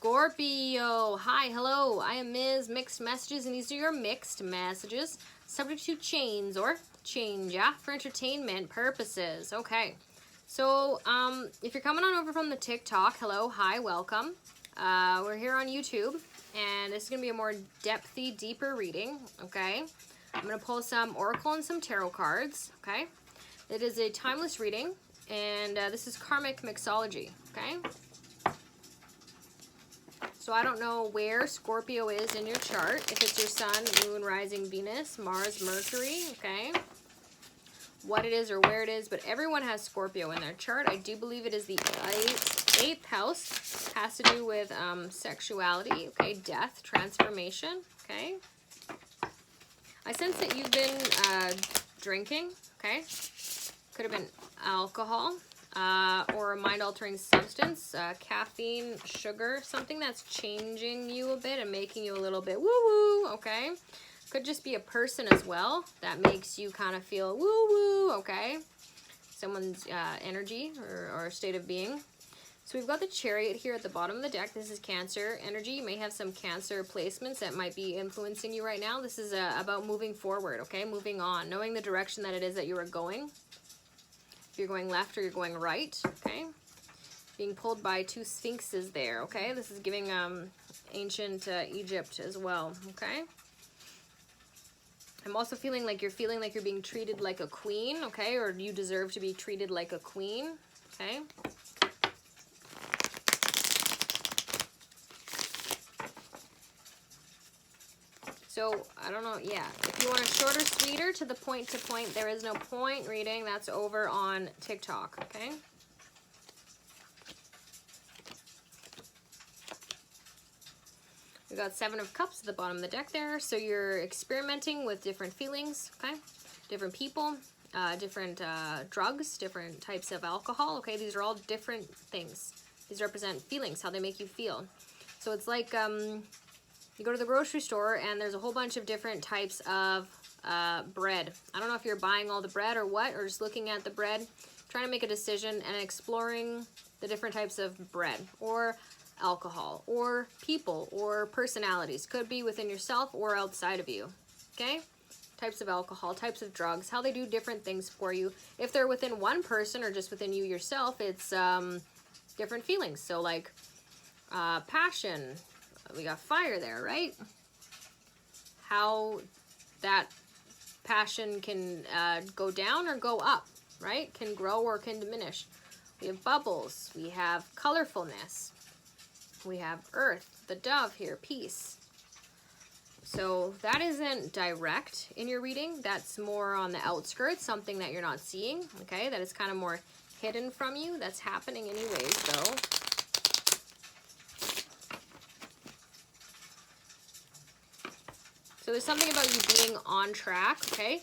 Scorpio, hi, hello, I am Ms. Mixed Messages, and these are your mixed messages, subject to change or change, yeah, for entertainment purposes. Okay, so if you're coming on over from the TikTok, hello, hi, welcome. We're here on YouTube, and this is going to be a more depthy, deeper reading, okay? I'm going to pull some Oracle and some Tarot cards, okay? It is a timeless reading, and this is Karmic Mixology, okay? So I don't know where Scorpio is in your chart, if it's your sun, moon, rising, Venus, Mars, Mercury, okay? What it is or where it is, but everyone has Scorpio in their chart. I do believe it is the eighth house. Has to do with sexuality, okay? Death, transformation, okay? I sense that you've been drinking, okay? Could have been alcohol. Or a mind-altering substance, caffeine, sugar, something that's changing you a bit and making you a little bit woo-woo, okay? Could just be a person as well that makes you kind of feel woo-woo, okay? Someone's energy or state of being. So we've got the Chariot here at the bottom of the deck. This is Cancer energy. You may have some Cancer placements that might be influencing you right now. This is about moving forward, okay? Moving on, knowing the direction that it is that you are going. You're going left or you're going right, okay? Being pulled by two sphinxes there, okay? This is giving ancient Egypt as well, okay? I'm also feeling like you're being treated like a queen, okay? Or you deserve to be treated like a queen, okay? So, I don't know, yeah. If you want a shorter, sweeter, to the point, there is no point reading. That's over on TikTok, okay? We got Seven of Cups at the bottom of the deck there. So you're experimenting with different feelings, okay? Different people, different drugs, different types of alcohol, okay? These are all different things. These represent feelings, how they make you feel. So it's like... you go to the grocery store and there's a whole bunch of different types of bread. I don't know if you're buying all the bread or what, or just looking at the bread, trying to make a decision and exploring the different types of bread or alcohol or people or personalities. Could be within yourself or outside of you, okay? Types of alcohol, types of drugs, how they do different things for you. If they're within one person or just within you yourself, it's different feelings. So like passion, we got fire there, right? How that passion can go down or go up, right? Can grow or can diminish. We have bubbles. We have colorfulness. We have earth, the dove here, peace. So that isn't direct in your reading. That's more on the outskirts, something that you're not seeing, okay? That is kind of more hidden from you. That's happening anyways, though. So there's something about you being on track, okay?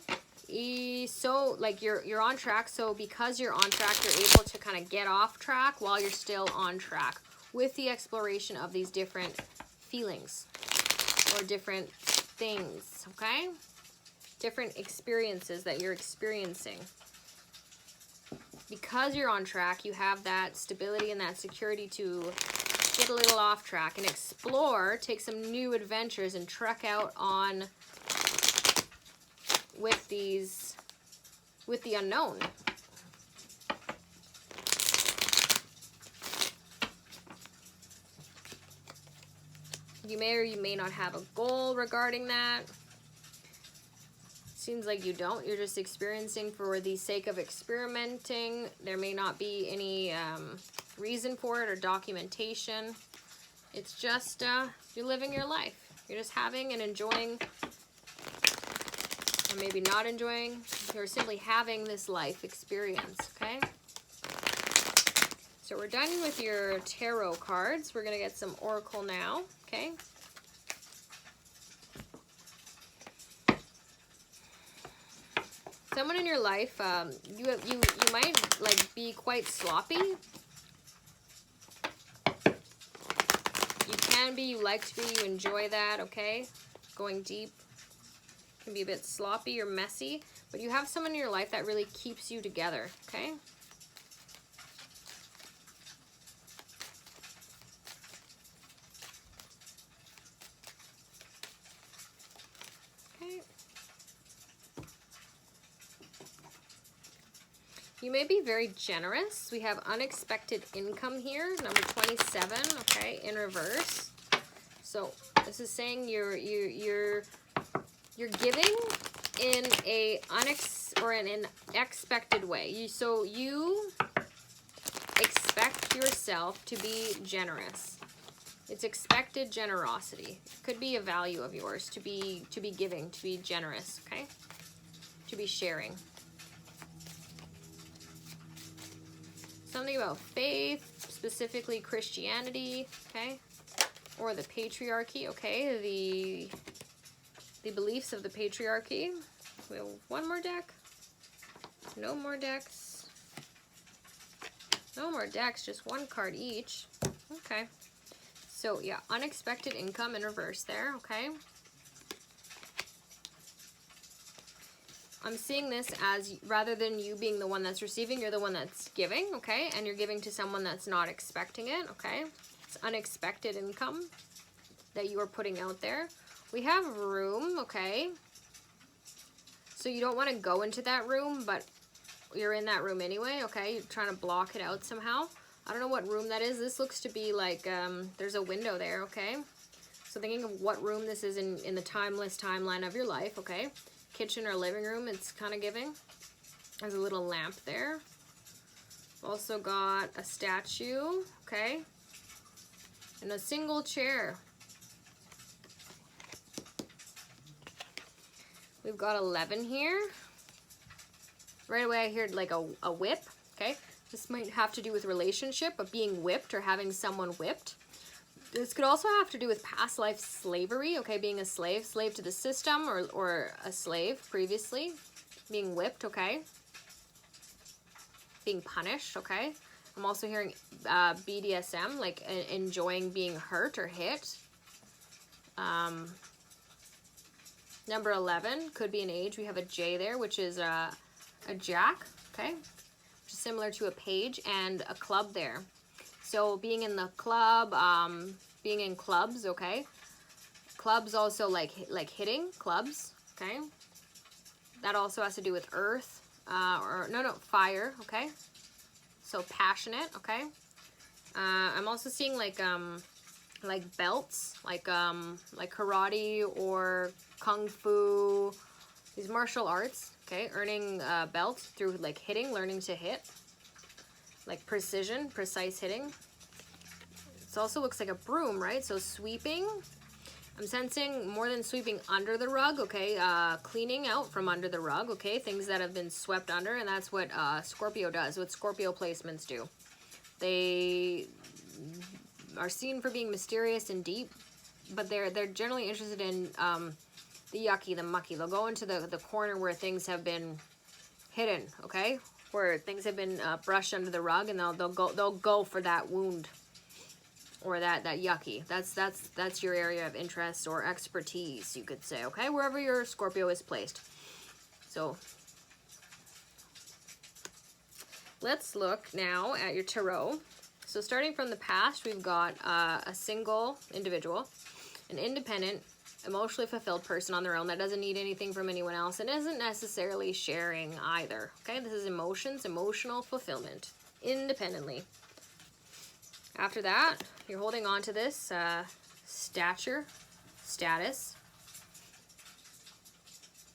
So like you're on track, so because you're on track, you're able to kind of get off track while you're still on track with the exploration of these different feelings or different things, okay? Different experiences that you're experiencing. Because you're on track, you have that stability and that security to get a little off track and explore, take some new adventures and trek out on with the unknown. You may or you may not have a goal regarding that. Seems like you don't. You're just experiencing for the sake of experimenting. There may not be any reason for it or documentation. It's just you're living your life. You're just having and enjoying, or maybe not enjoying. You're simply having this life experience, okay? So we're done with your tarot cards. We're going to get some oracle now, okay? Someone in your life, you might like be quite sloppy. You can be, you like to be, you enjoy that, okay? Going deep. Can be a bit sloppy or messy, but you have someone in your life that really keeps you together, okay? You may be very generous. We have unexpected income here, number 27, okay, in reverse. So this is saying you're giving in an expected way. So you expect yourself to be generous. It's expected generosity. It could be a value of yours to be giving, to be generous, okay? To be sharing. Something about faith, specifically Christianity, okay? Or the patriarchy, okay? The beliefs of the patriarchy. We have one more deck. No more decks. No more decks, just one card each. Okay. So, yeah, unexpected income in reverse there, okay? I'm seeing this as, rather than you being the one that's receiving, you're the one that's giving, okay? And you're giving to someone that's not expecting it, okay? It's unexpected income that you are putting out there. We have room, okay? So you don't want to go into that room, but you're in that room anyway, okay? You're trying to block it out somehow. I don't know what room that is. This looks to be like, there's a window there, okay? So thinking of what room this is in the timeless timeline of your life, okay? Kitchen or living room, it's kind of giving. There's a little lamp there. Also got a statue, okay? And a single chair. We've got 11 here. Right away I heard like a whip, okay? This might have to do with relationship, but being whipped or having someone whipped. This could also have to do with past life slavery, okay? Being a slave to the system, or a slave previously. Being whipped, okay? Being punished, okay? I'm also hearing BDSM, like enjoying being hurt or hit. Number 11 could be an age. We have a J there, which is a jack, okay? Which is similar to a page, and a club there. So being in the club, being in clubs, okay? Clubs also like hitting clubs, okay? That also has to do with earth, fire, okay? So passionate, okay? I'm also seeing like belts, like karate or kung fu, these martial arts, okay? Earning belts through like hitting, learning to hit, like precision, precise hitting. It also looks like a broom, right? So sweeping. I'm sensing more than sweeping under the rug, okay? Cleaning out from under the rug, okay? Things that have been swept under, and that's what Scorpio does, what Scorpio placements do. They are seen for being mysterious and deep, but they're generally interested in the yucky, the mucky. They'll go into the corner where things have been hidden, okay? Where things have been brushed under the rug, and they'll go for that wound or that yucky. That's your area of interest or expertise, you could say, okay? Wherever your Scorpio is placed. So let's look now at your tarot. So starting from the past, we've got a single individual, an independent, emotionally fulfilled person on their own that doesn't need anything from anyone else and isn't necessarily sharing either. Okay, this is emotions, emotional fulfillment, independently. After that, you're holding on to this status.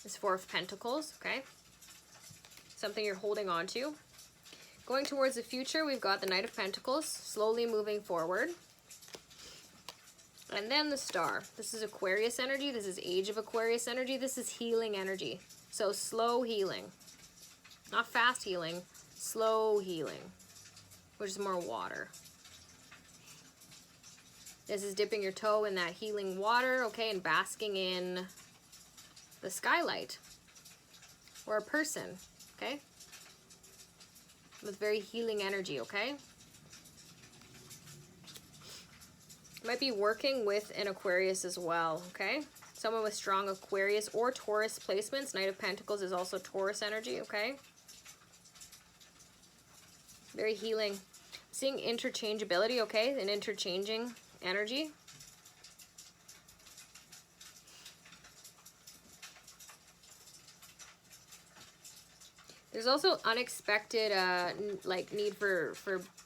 This Four of Pentacles, okay? Something you're holding on to. Going towards the future, we've got the Knight of Pentacles, slowly moving forward. And then the Star. This is Aquarius energy. This is Age of Aquarius energy. This is healing energy. So slow healing. Not fast healing, slow healing, which is more water. This is dipping your toe in that healing water, okay, and basking in the skylight. Or a person, okay? With very healing energy, okay? Might be working with an Aquarius as well, okay? Someone with strong Aquarius or Taurus placements. Knight of Pentacles is also Taurus energy, okay? Very healing. Seeing interchangeability, okay? And interchanging energy. There's also unexpected like need for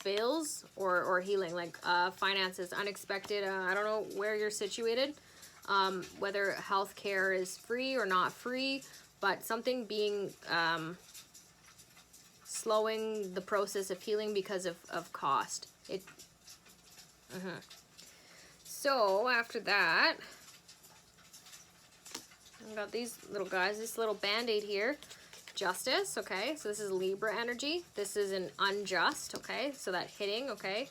bills or healing, like finances, unexpected. I don't know where you're situated, whether healthcare is free or not free, but something being slowing the process of healing because of cost. So after that, I've got these little guys, this little band-aid here. Justice, okay, so this is Libra energy. This is an unjust, okay, so that hitting, okay.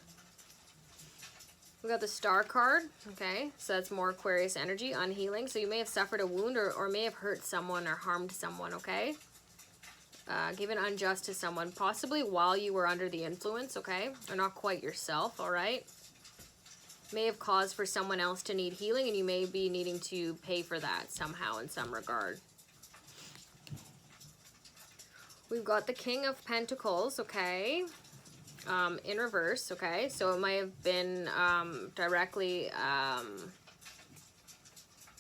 We got the Star card, okay, so that's more Aquarius energy, unhealing. So you may have suffered a wound or may have hurt someone or harmed someone, okay. Given unjust to someone, possibly while you were under the influence, okay, or not quite yourself, all right. May have caused for someone else to need healing, and you may be needing to pay for that somehow in some regard. We've got the King of Pentacles, okay, in reverse, okay, so it might have been directly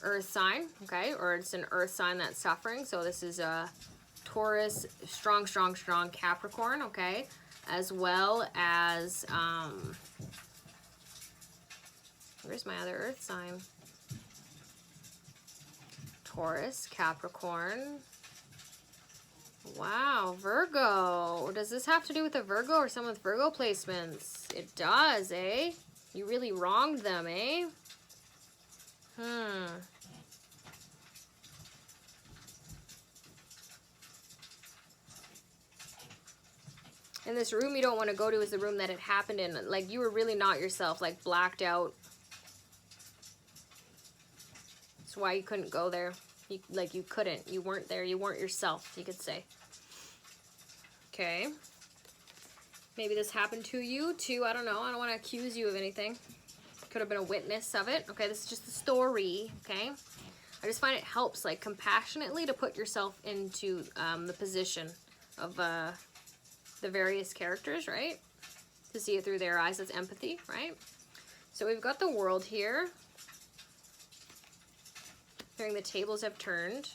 earth sign, okay, or it's an earth sign that's suffering. So this is a Taurus, strong Capricorn, okay, as well as, where's my other earth sign? Taurus, Capricorn. Wow, Virgo. Does this have to do with a Virgo or someone with Virgo placements? It does, eh? You really wronged them, eh? And this room you don't want to go to is the room that it happened in. Like, you were really not yourself, like blacked out. That's why you couldn't go there. You couldn't. You weren't there. You weren't yourself, you could say. Okay. Maybe this happened to you, too. I don't know. I don't want to accuse you of anything. Could have been a witness of it. Okay, this is just a story, okay? I just find it helps, like, compassionately to put yourself into the position of the various characters, right? To see it through their eyes. That's empathy, right? So we've got the World here. Hearing the tables have turned.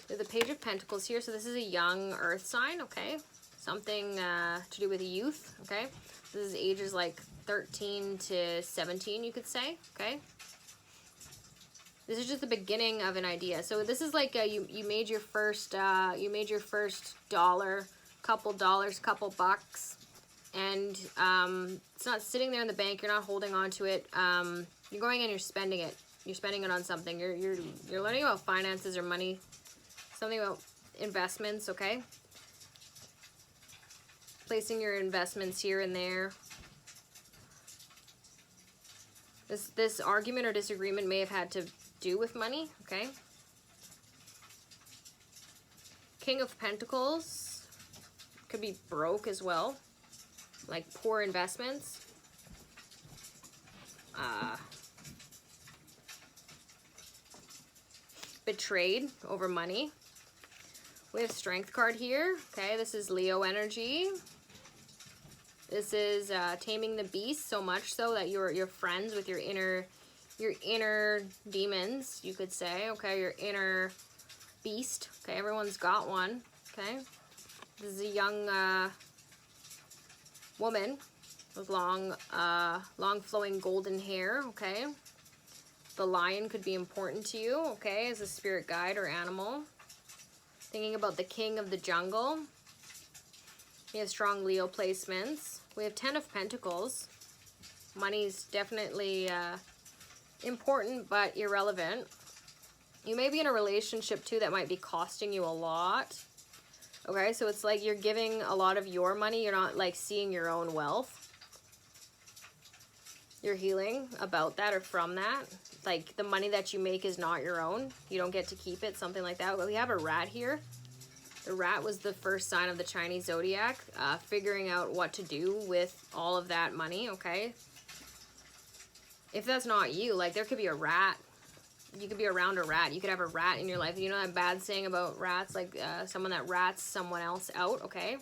There's the Page of Pentacles here. So this is a young earth sign, okay? Something to do with youth, okay? This is ages like 13 to 17, you could say, okay? This is just the beginning of an idea. So this is like you made your first dollar, couple dollars, couple bucks, and it's not sitting there in the bank. You're not holding on to it. You're going and you're spending it. You're spending it on something. You're learning about finances or money, something about investments, okay? Placing your investments here and there. This argument or disagreement may have had to do with money, okay? King of Pentacles. Could be broke as well. Like poor investments. Betrayed over money. We have Strength card here. Okay, this is Leo energy. This is taming the beast, so much so that you're friends with your inner demons, you could say. Okay, your inner beast. Okay, everyone's got one. Okay, this is a young woman with long flowing golden hair. Okay. The lion could be important to you, okay, as a spirit guide or animal. Thinking about the king of the jungle. We have strong Leo placements. We have 10 of Pentacles. Money's definitely important but irrelevant. You may be in a relationship, too, that might be costing you a lot. Okay, so it's like you're giving a lot of your money. You're not, like, seeing your own wealth. You're healing about that or from that. Like, the money that you make is not your own. You don't get to keep it, something like that. But we have a rat here. The rat was the first sign of the Chinese zodiac. Figuring out what to do with all of that money, okay? If that's not you, like, there could be a rat. You could be around a rat. You could have a rat in your life. You know that bad saying about rats? Like, someone that rats someone else out, okay?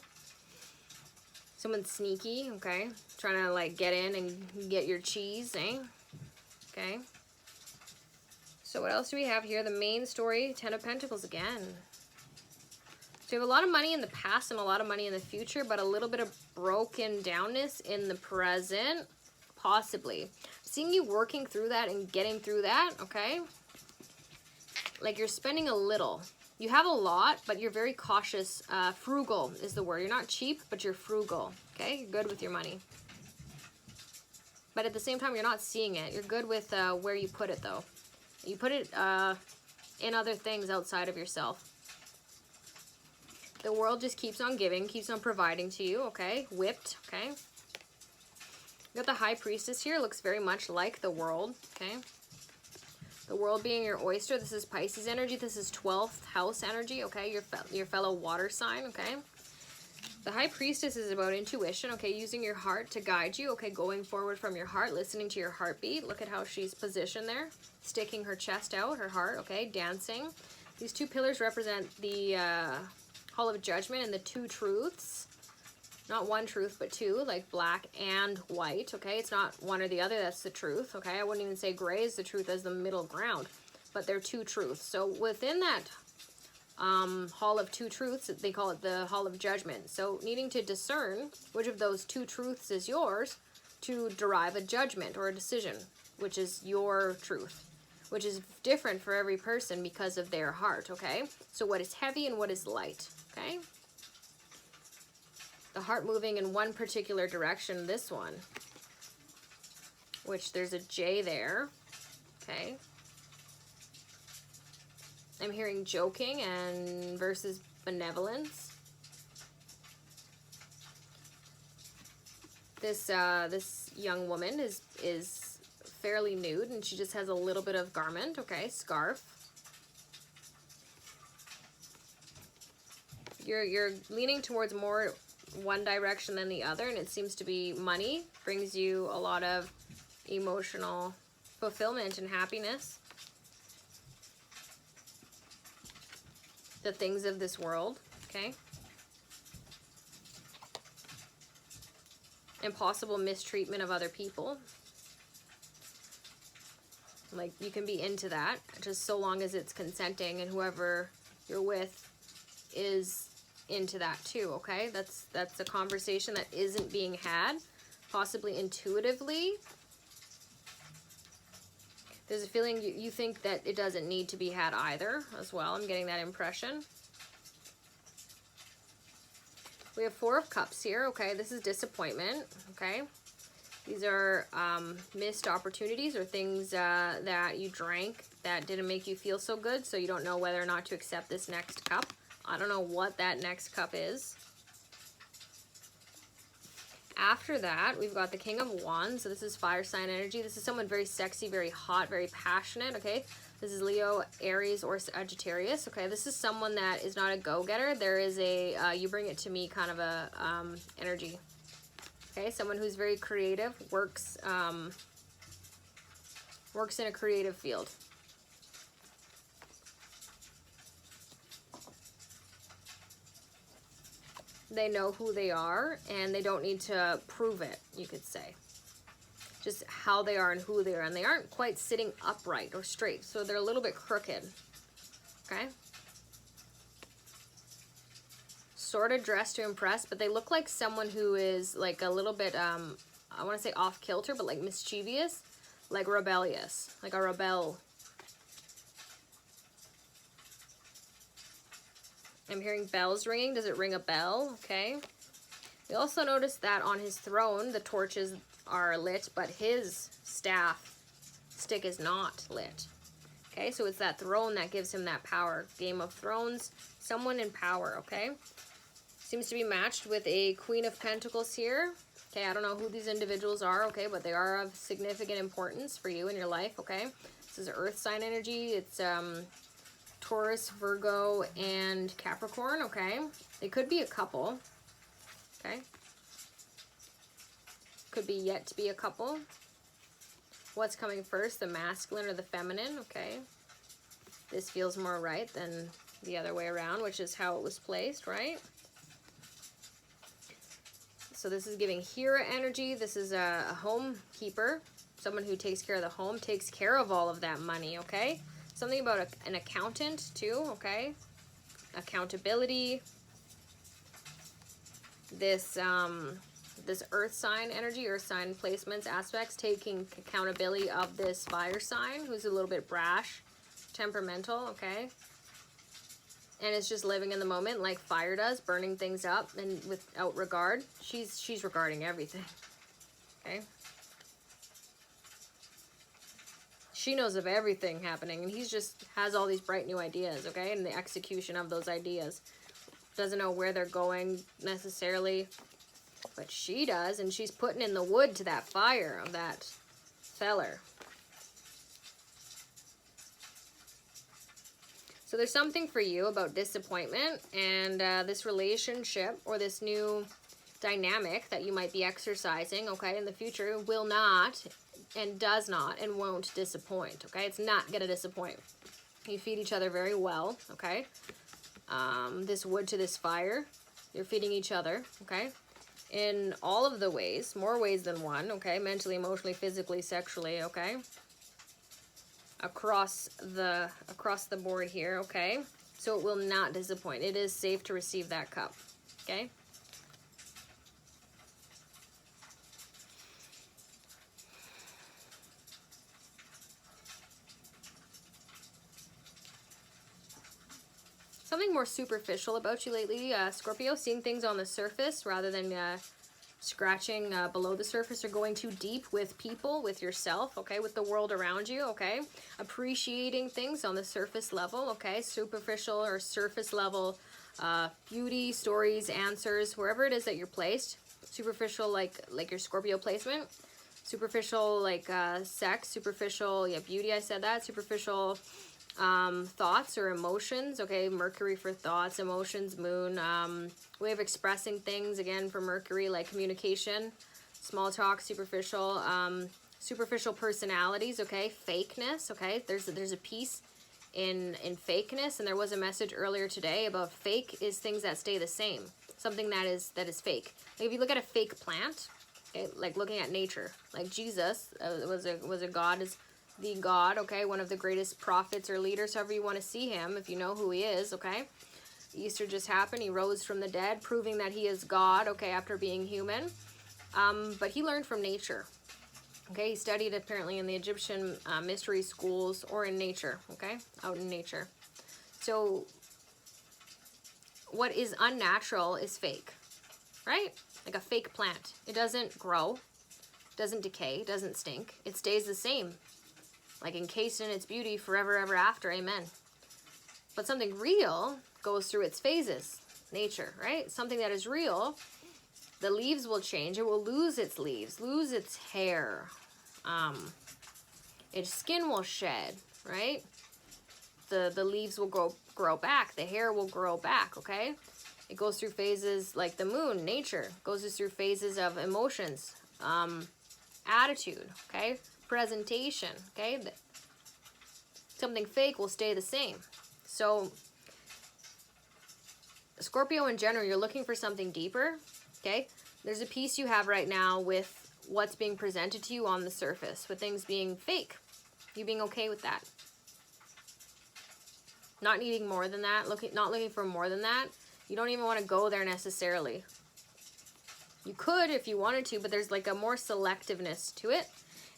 Someone sneaky, okay? Trying to, like, get in and get your cheese, eh? Okay. So what else do we have here? The main story, 10 of Pentacles again. So you have a lot of money in the past and a lot of money in the future, but a little bit of broken downness in the present, possibly. Seeing you working through that and getting through that, okay? Like you're spending a little. You have a lot, but you're very cautious. Frugal is the word. You're not cheap, but you're frugal, okay? You're good with your money. But at the same time, you're not seeing it. You're good with where you put it, though. You put it in other things outside of yourself. The world just keeps on giving, keeps on providing to you, okay? Whipped, okay? You got the High Priestess here. Looks very much like the world, okay? The world being your oyster. This is Pisces energy. This is 12th house energy, okay? Your fellow water sign, okay? The High Priestess is about intuition, okay? Using your heart to guide you, okay? Going forward from your heart, listening to your heartbeat. Look at how she's positioned there. Sticking her chest out, her heart, okay? Dancing. These two pillars represent the Hall of Judgment and the two truths. Not one truth, but two, like black and white, okay? It's not one or the other, that's the truth, okay? I wouldn't even say gray is the truth as the middle ground, but they're two truths. So within that Hall of two truths, they call it the Hall of Judgment. So needing to discern which of those two truths is yours to derive a judgment or a decision, which is your truth, which is different for every person because of their heart, okay? So what is heavy and what is light, okay? The heart moving in one particular direction, this one, which there's a J there, okay? I'm hearing joking and versus benevolence. This young woman is fairly nude and she just has a little bit of garment, okay, scarf. You're leaning towards more one direction than the other, and it seems to be money brings you a lot of emotional fulfillment and happiness. The things of this world, okay? Impossible mistreatment of other people. Like, you can be into that, just so long as it's consenting and whoever you're with is into that too, okay? That's a conversation that isn't being had, possibly intuitively. There's a feeling you think that it doesn't need to be had either as well. I'm getting that impression. We have Four of Cups here, okay? This is disappointment, okay? These are missed opportunities or things that you drank that didn't make you feel so good, so you don't know whether or not to accept this next cup. I don't know what that next cup is. After that, we've got the King of Wands. So this is fire sign energy. This is someone very sexy, very hot, very passionate, okay? This is Leo, Aries, or Sagittarius, okay? This is someone that is not a go-getter. There is a, you bring it to me kind of a energy, okay? Someone who's very creative, works in a creative field. They know who they are, and they don't need to prove it, you could say. Just how they are and who they are. And they aren't quite sitting upright or straight, so they're a little bit crooked, okay? Sort of dressed to impress, but they look like someone who is like a little bit, I want to say off kilter, but like mischievous, like rebellious, like a rebel. I'm hearing bells ringing. Does it ring a bell? Okay. We also notice that on his throne, the torches are lit, but his staff stick is not lit. Okay, so it's that throne that gives him that power. Game of Thrones, someone in power, okay? Seems to be matched with a Queen of Pentacles here. Okay, I don't know who these individuals are, okay, but they are of significant importance for you in your life, okay? This is Earth sign energy. It's Taurus, Virgo, and Capricorn, okay? It could be a couple, okay? Could be yet to be a couple. What's coming first, the masculine or the feminine, okay? This feels more right than the other way around, which is how it was placed, right? So this is giving Hera energy. This is a home keeper, someone who takes care of the home, takes care of all of that money, okay? Something about an accountant too, okay? Accountability, this this earth sign energy, earth sign placements, aspects, taking accountability of this fire sign who's a little bit brash, temperamental, okay? And it's just living in the moment like fire does, burning things up and without regard. She's regarding everything, okay? She knows of everything happening, and he's just has all these bright new ideas, okay? And the execution of those ideas. Doesn't know where they're going necessarily, but she does, and she's putting in the wood to that fire of that feller. So there's something for you about disappointment and this relationship or this new dynamic that you might be exercising, okay, in the future will not and does not and won't disappoint, okay? It's not going to disappoint. You feed each other very well, okay? This wood to this fire, you're feeding each other, okay? In all of the ways, more ways than one, okay? Mentally, emotionally, physically, sexually, okay? Across the board here, okay? So it will not disappoint. It is safe to receive that cup, okay? Something more superficial about you lately, Scorpio, seeing things on the surface rather than scratching below the surface or going too deep with people, with yourself, okay, with the world around you, okay? Appreciating things on the surface level, okay? Superficial or surface level beauty, stories, answers, wherever it is that you're placed. Superficial like your Scorpio placement. Superficial like sex, superficial, yeah, beauty, I said that. Superficial thoughts or emotions, okay? Mercury for thoughts, emotions, moon, way of expressing things, again, for Mercury, like communication, small talk, superficial, superficial personalities, okay? Fakeness, okay? There's a piece in fakeness, and there was a message earlier today about fake is things that stay the same, something that is fake. Like if you look at a fake plant, okay, like looking at nature, like Jesus was a god, is the God, okay, one of the greatest prophets or leaders, however you want to see him, if you know who he is, okay. Easter just happened. He rose from the dead, proving that he is God, okay, after being human. But he learned from nature, okay. He studied apparently in the Egyptian mystery schools or in nature, okay, out in nature. So what is unnatural is fake, right? Like a fake plant. It doesn't grow, doesn't decay, doesn't stink. It stays the same. Like encased in its beauty forever, ever after, amen. But something real goes through its phases, nature, right? Something that is real, the leaves will change. It will lose its leaves, lose its hair. Its skin will shed, right? The leaves will grow back. The hair will grow back, okay? It goes through phases like the moon, nature, goes through phases of emotions, attitude, okay? Presentation, okay? Something fake will stay the same. So Scorpio in general, you're looking for something deeper, okay? There's a piece you have right now with what's being presented to you on the surface, with things being fake. You being okay with that. Not needing more than that, not looking for more than that. You don't even want to go there necessarily. You could if you wanted to, but there's like a more selectiveness to it.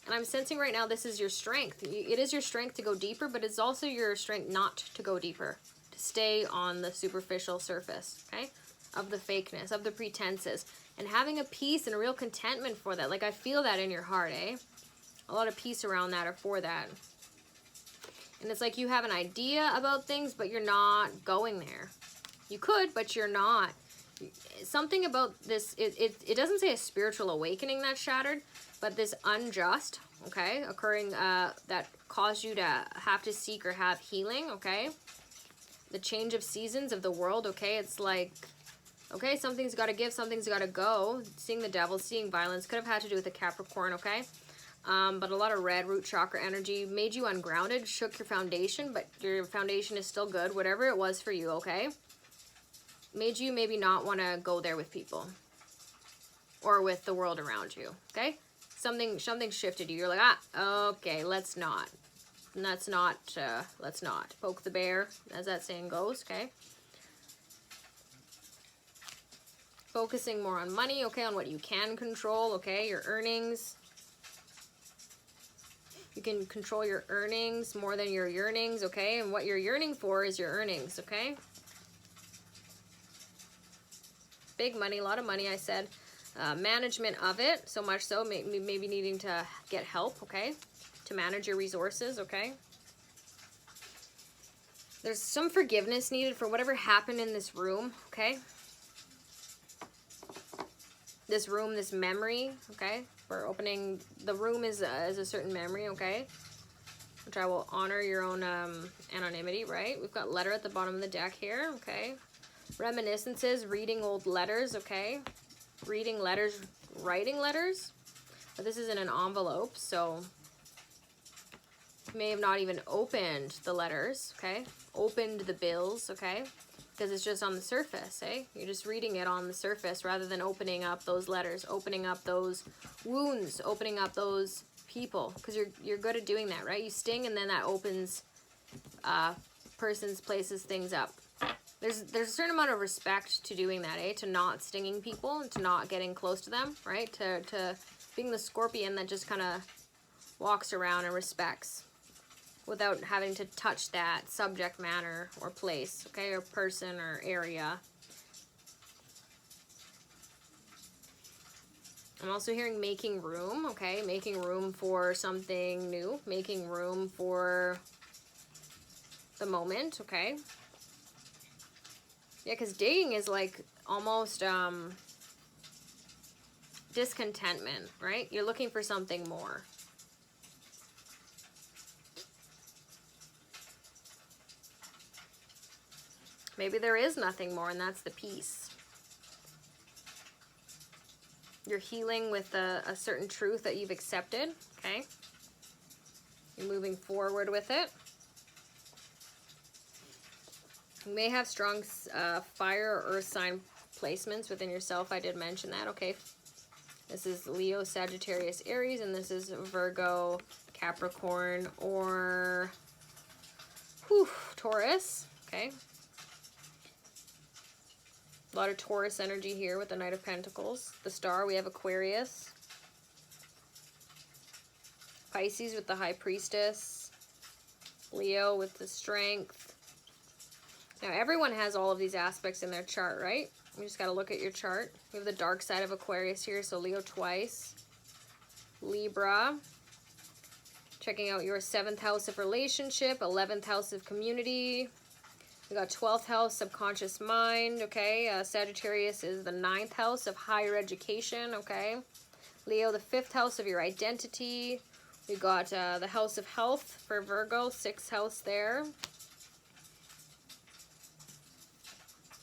And I'm sensing right now this is your strength. It is your strength to go deeper, but it's also your strength not to go deeper. To stay on the superficial surface, okay? Of the fakeness, of the pretenses. And having a peace and a real contentment for that. Like I feel that in your heart, eh? A lot of peace around that or for that. And it's like you have an idea about things, but you're not going there. You could, but you're not. Something about this, it doesn't say a spiritual awakening that's shattered, but this unjust, okay, occurring that caused you to have to seek or have healing, okay? The change of seasons of the world, okay? It's like, okay, something's got to give, something's got to go. Seeing the devil, seeing violence, could have had to do with the Capricorn, okay? But a lot of red root chakra energy made you ungrounded, shook your foundation, but your foundation is still good, whatever it was for you, okay? Made you maybe not want to go there with people or with the world around you, okay? Something shifted you. You're like, okay, let's not. Let's not poke the bear, as that saying goes, okay? Focusing more on money, okay, on what you can control, okay, your earnings. You can control your earnings more than your yearnings, okay? And what you're yearning for is your earnings, okay? Big money, a lot of money, I said. Management of it, so much so, maybe needing to get help, okay? To manage your resources, okay? There's some forgiveness needed for whatever happened in this room, okay? This room, this memory, okay? We're opening, the room is a certain memory, okay? Which I will honor your own anonymity, right? We've got letter at the bottom of the deck here, okay? Reminiscences, reading old letters, okay? Reading letters, writing letters. But this is in an envelope, so you may have not even opened the letters, okay? Opened the bills, okay? Because it's just on the surface, eh? You're just reading it on the surface rather than opening up those letters, opening up those wounds, opening up those people. Because you're good at doing that, right? You sting and then that opens persons, places, things up. There's a certain amount of respect to doing that, eh? To not stinging people and to not getting close to them, right? To being the scorpion that just kind of walks around and respects, without having to touch that subject matter or place, okay, or person or area. I'm also hearing making room, okay, making room for something new, making room for the moment, okay. Yeah, because dating is like almost discontentment, right? You're looking for something more. Maybe there is nothing more, and that's the peace. You're healing with a certain truth that you've accepted, okay? You're moving forward with it. You may have strong fire or earth sign placements within yourself. I did mention that, okay? This is Leo, Sagittarius, Aries, and this is Virgo, Capricorn, or Taurus, okay? A lot of Taurus energy here with the Knight of Pentacles. The Star, we have Aquarius. Pisces with the High Priestess. Leo with the Strength. Now, everyone has all of these aspects in their chart, right? You just got to look at your chart. We have the dark side of Aquarius here, so Leo twice. Libra. Checking out your 7th house of relationship, 11th house of community. We got 12th house, subconscious mind, okay? Sagittarius is the 9th house of higher education, okay? Leo, the 5th house of your identity. We got the house of health for Virgo, 6th house there.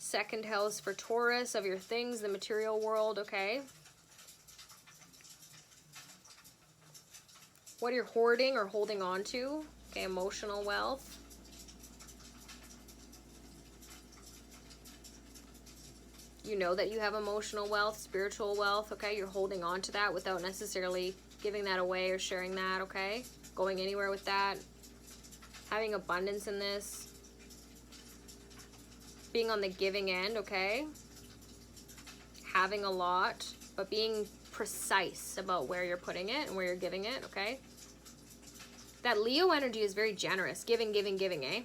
2nd house for Taurus, of your things, the material world, okay? What you're hoarding or holding on to, okay? Emotional wealth. You know that you have emotional wealth, spiritual wealth, okay? You're holding on to that without necessarily giving that away or sharing that, okay? Going anywhere with that. Having abundance in this. Being on the giving end, okay? Having a lot, but being precise about where you're putting it and where you're giving it, okay? That Leo energy is very generous. Giving, giving, giving, eh?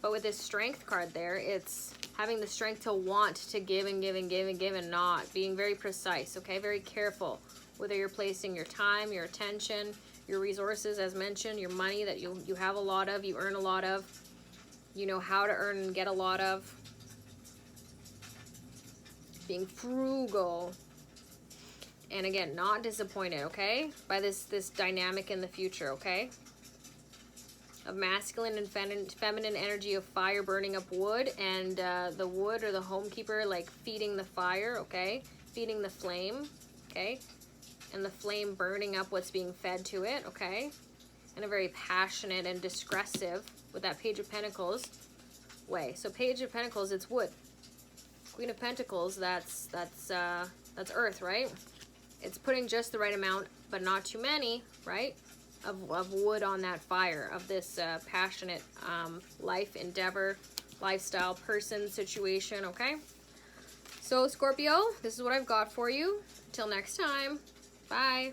But with this Strength card there, it's having the strength to want to give and give and give and give and not. Being very precise, okay? Very careful. Whether you're placing your time, your attention, your resources, as mentioned, your money that you have a lot of, you earn a lot of. You know how to earn and get a lot of. Being frugal. And again, not disappointed, okay? By this dynamic in the future, okay? Of masculine and feminine energy of fire burning up wood, and the wood or the homekeeper like feeding the fire, okay? Feeding the flame, okay? And the flame burning up what's being fed to it, okay? In a very passionate and discursive, with that Page of Pentacles way. So Page of Pentacles, it's wood. Queen of Pentacles, that's earth, right? It's putting just the right amount, but not too many, right? Of wood on that fire, of this passionate life endeavor, lifestyle, person, situation, okay? So Scorpio, this is what I've got for you. Till next time, bye.